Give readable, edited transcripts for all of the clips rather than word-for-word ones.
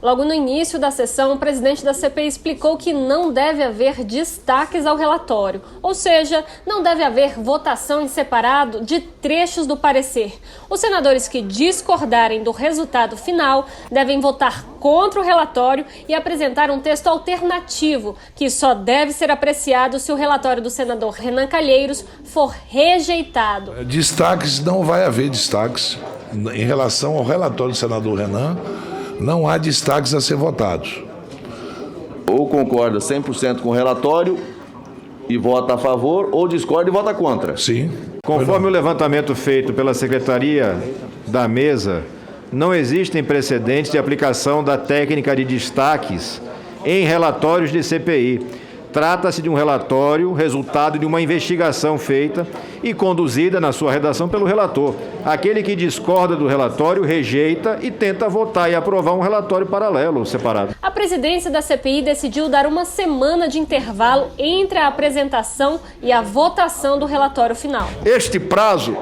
Logo no início da sessão, o presidente da CPI explicou que não deve haver destaques ao relatório, ou seja, não deve haver votação em separado de trechos do parecer. Os senadores que discordarem do resultado final devem votar contra o relatório e apresentar um texto alternativo, que só deve ser apreciado se o relatório do senador Renan Calheiros for rejeitado. Destaques, não vai haver destaques. Em relação ao relatório do senador Renan, não há destaques a ser votados. Ou concorda 100% com o relatório e vota a favor, ou discorda e vota contra. Sim. Conforme o levantamento feito pela Secretaria da Mesa, não existem precedentes de aplicação da técnica de destaques em relatórios de CPI. Trata-se de um relatório, resultado de uma investigação feita e conduzida na sua redação pelo relator. Aquele que discorda do relatório rejeita e tenta votar e aprovar um relatório paralelo ou separado. A presidência da CPI decidiu dar uma semana de intervalo entre a apresentação e a votação do relatório final. Este prazo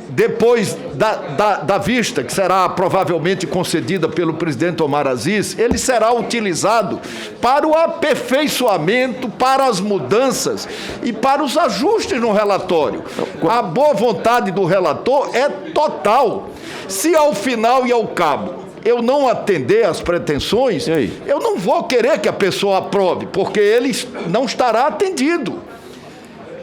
depois da vista, que será provavelmente concedida pelo presidente Omar Aziz, ele será utilizado para o aperfeiçoamento, para as mudanças e para os ajustes no relatório. A boa vontade do relator é total. Se ao final e ao cabo eu não atender às pretensões, eu não vou querer que a pessoa aprove, porque ele não estará atendido.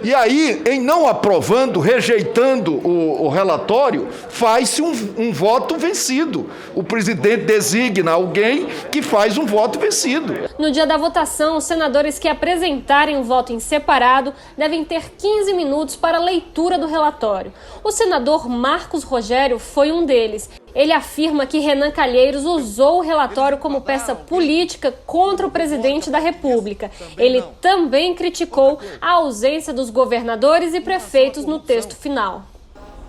E aí, em não aprovando, rejeitando o relatório, faz-se um voto vencido. O presidente designa alguém que faz um voto vencido. No dia da votação, os senadores que apresentarem o voto em separado devem ter 15 minutos para a leitura do relatório. O senador Marcos Rogério foi um deles. Ele afirma que Renan Calheiros usou o relatório como peça política contra o presidente da República. Ele também criticou a ausência dos governadores e prefeitos no texto final.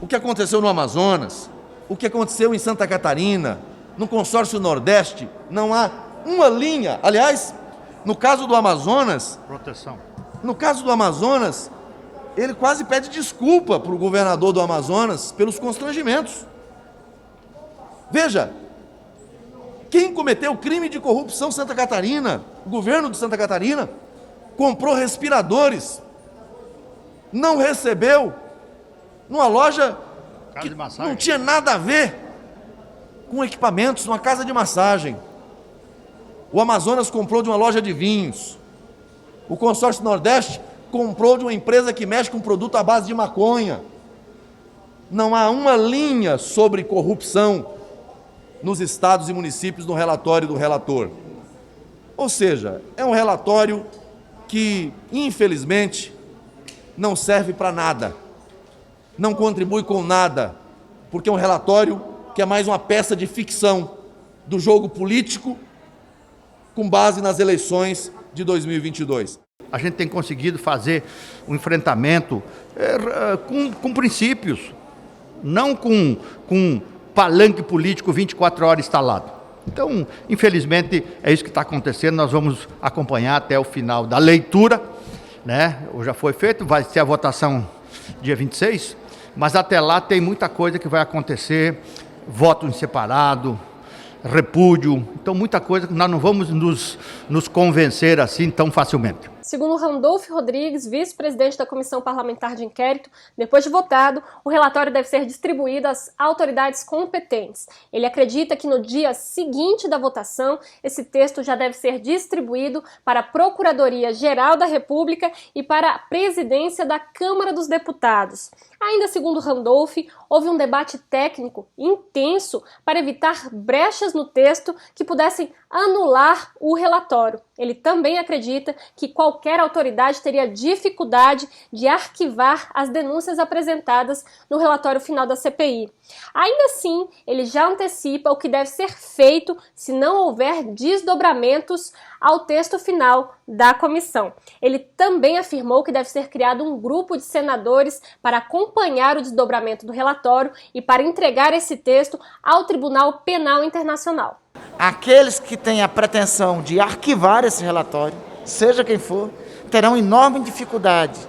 O que aconteceu no Amazonas, o que aconteceu em Santa Catarina, no consórcio Nordeste, não há uma linha. Aliás, no caso do Amazonas, ele quase pede desculpa para o governador do Amazonas pelos constrangimentos. Veja, quem cometeu crime de corrupção em Santa Catarina, o governo de Santa Catarina, comprou respiradores, não recebeu, numa loja que não tinha nada a ver com equipamentos, numa casa de massagem. O Amazonas comprou de uma loja de vinhos. O consórcio Nordeste comprou de uma empresa que mexe com produto à base de maconha. Não há uma linha sobre corrupção nos estados e municípios no relatório do relator. Ou seja, é um relatório que, infelizmente, não serve para nada, não contribui com nada, porque é um relatório que é mais uma peça de ficção do jogo político com base nas eleições de 2022. A gente tem conseguido fazer um enfrentamento com princípios, não com palanque político 24 horas instalado. Então, infelizmente, é isso que está acontecendo. Nós vamos acompanhar até o final da leitura, né? Já foi feito, vai ter a votação dia 26, mas até lá tem muita coisa que vai acontecer, voto em separado, repúdio, então muita coisa que nós não vamos nos convencer assim tão facilmente. Segundo Randolfo Rodrigues, vice-presidente da Comissão Parlamentar de Inquérito, depois de votado, o relatório deve ser distribuído às autoridades competentes. Ele acredita que no dia seguinte da votação, esse texto já deve ser distribuído para a Procuradoria-Geral da República e para a Presidência da Câmara dos Deputados. Ainda segundo Randolph, houve um debate técnico intenso para evitar brechas no texto que pudessem anular o relatório. Ele também acredita que qualquer autoridade teria dificuldade de arquivar as denúncias apresentadas no relatório final da CPI. Ainda assim, ele já antecipa o que deve ser feito se não houver desdobramentos ao texto final da comissão. Ele também afirmou que deve ser criado um grupo de senadores para acompanhar o desdobramento do relatório e para entregar esse texto ao Tribunal Penal Internacional. Aqueles que têm a pretensão de arquivar esse relatório, seja quem for, terão enormes dificuldades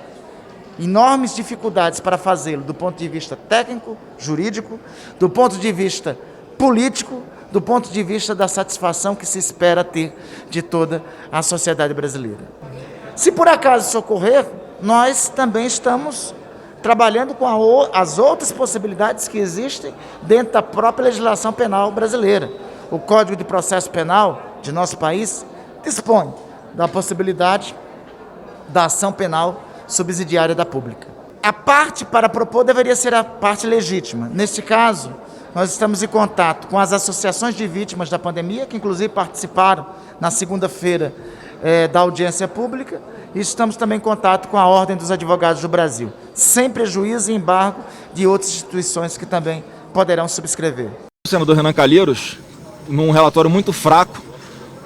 para fazê-lo do ponto de vista técnico, jurídico, do ponto de vista político, do ponto de vista da satisfação que se espera ter de toda a sociedade brasileira. Se por acaso isso ocorrer, nós também estamos trabalhando com as outras possibilidades que existem dentro da própria legislação penal brasileira. O Código de Processo Penal de nosso país dispõe da possibilidade da ação penal subsidiária da pública. A parte para propor deveria ser a parte legítima. Neste caso, nós estamos em contato com as associações de vítimas da pandemia, que inclusive participaram na segunda-feira da audiência pública, e estamos também em contato com a Ordem dos Advogados do Brasil, sem prejuízo e embargo de outras instituições que também poderão subscrever. O senador Renan Calheiros, num relatório muito fraco,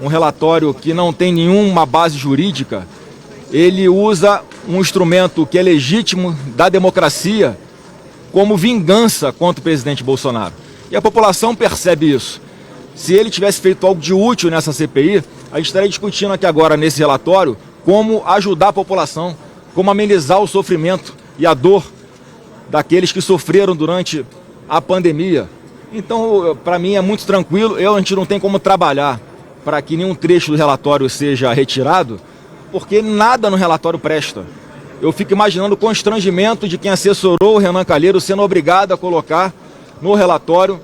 um relatório que não tem nenhuma base jurídica, ele usa um instrumento que é legítimo da democracia como vingança contra o presidente Bolsonaro. E a população percebe isso. Se ele tivesse feito algo de útil nessa CPI, a gente estaria discutindo aqui agora nesse relatório como ajudar a população, como amenizar o sofrimento e a dor daqueles que sofreram durante a pandemia. Então, para mim é muito tranquilo, a gente não tem como trabalhar para que nenhum trecho do relatório seja retirado, porque nada no relatório presta. Eu fico imaginando o constrangimento de quem assessorou o Renan Calheiros sendo obrigado a colocar no relatório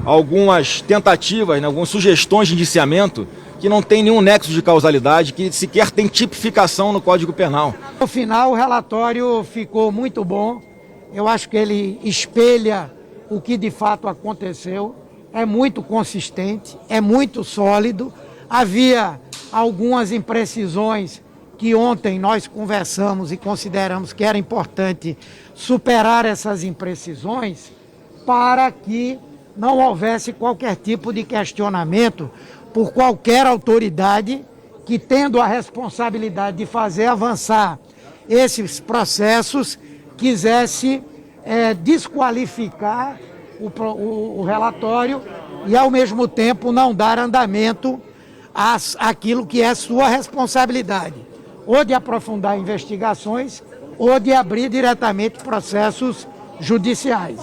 algumas tentativas, algumas sugestões de indiciamento que não tem nenhum nexo de causalidade, que sequer tem tipificação no Código Penal. No final, o relatório ficou muito bom. Eu acho que ele espelha o que de fato aconteceu. É muito consistente, é muito sólido. Havia algumas imprecisões que ontem nós conversamos e consideramos que era importante superar essas imprecisões para que não houvesse qualquer tipo de questionamento por qualquer autoridade que, tendo a responsabilidade de fazer avançar esses processos, quisesse desqualificar o relatório e, ao mesmo tempo, não dar andamento àquilo que é sua responsabilidade, ou de aprofundar investigações, ou de abrir diretamente processos judiciais.